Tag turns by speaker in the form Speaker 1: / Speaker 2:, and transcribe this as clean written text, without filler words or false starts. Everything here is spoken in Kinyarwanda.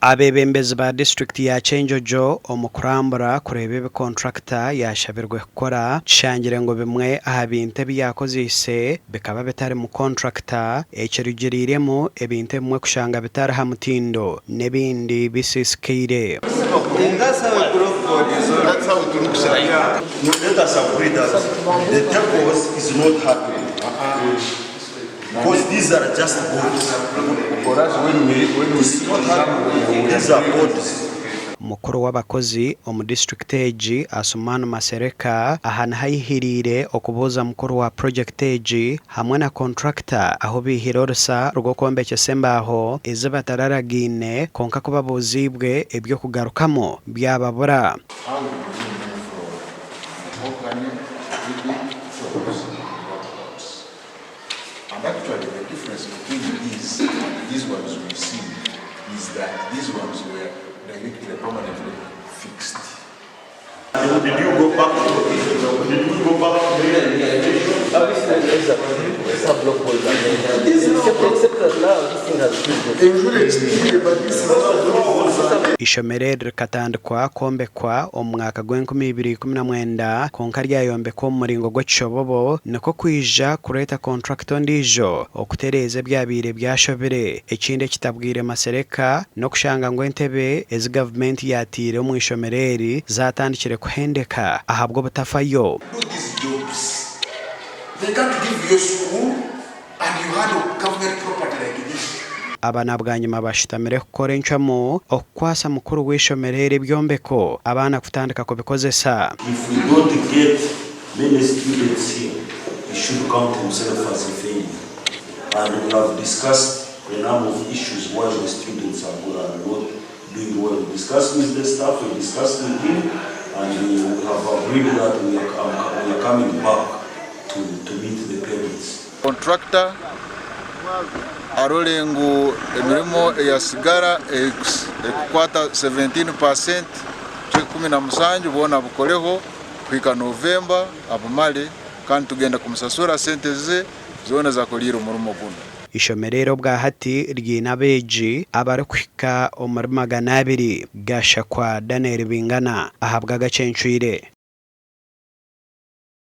Speaker 1: abeebembezi ba district ya Kyenjojo omukurambura kureba ebikonturakita yashabirwe kukora kishangire ngo bimwe aha bintu byakozise bikaba bitari mu konturakita ekirugiriremu ebintu bimwe kushanga bitari ha mutindo n'ebindi bisisikire.
Speaker 2: Because these are just boards. For us, when these are boards.
Speaker 1: Mukuru w'abakozi omu district egi Asumani Masereka ahana hayihirire okubuza mukuru wa project egi hamwe na contractor aho bihirorsa rwo kombekesa embaho ezi batararagine konka kuba buzibwe ebyo kugarukamo byababura.
Speaker 3: And actually, the difference between these ones we see is that these ones were directly permanently fixed.
Speaker 2: Did you go back to
Speaker 1: Tibashemeriirwe katandikwa kombekwa omwaka gw'2019 konka ryayombekwa omu muringo gw'ekishobobo niko kwija kureta contract ondijo okutereza byabire byashobire ekindi kitabwire Masereka no kushanga ngo entebe ezi government yatire omu ishomereri zatandikire kuhendeka ahabwo butafayo.
Speaker 3: They can't give you school and you handle government property like this.
Speaker 1: Abana bwanyuma bashitamire kukora enchamo okukwasa mukuru w'ishomereri byombeko abana kutandika kubikozesa.
Speaker 2: If we don't get many students here, we should count themselves as a failure. And we have discussed a number of issues why the students are not doing well. We discussed with the staff, we discussed with him, and we have agreed that we are coming back to meet the parents.
Speaker 3: Contractor arolengo Emirimo yasigara ekukwata 17% kikumi na musanju bona bukoleho kwika November abumale kandi tugenda kumusasura sente ze zona zakolira umurimo guno.
Speaker 1: Ishomerero bwa hati ryina beji abari kwika omuri 200 gashakwa Daniel Bingana ahabwa Agacencwire.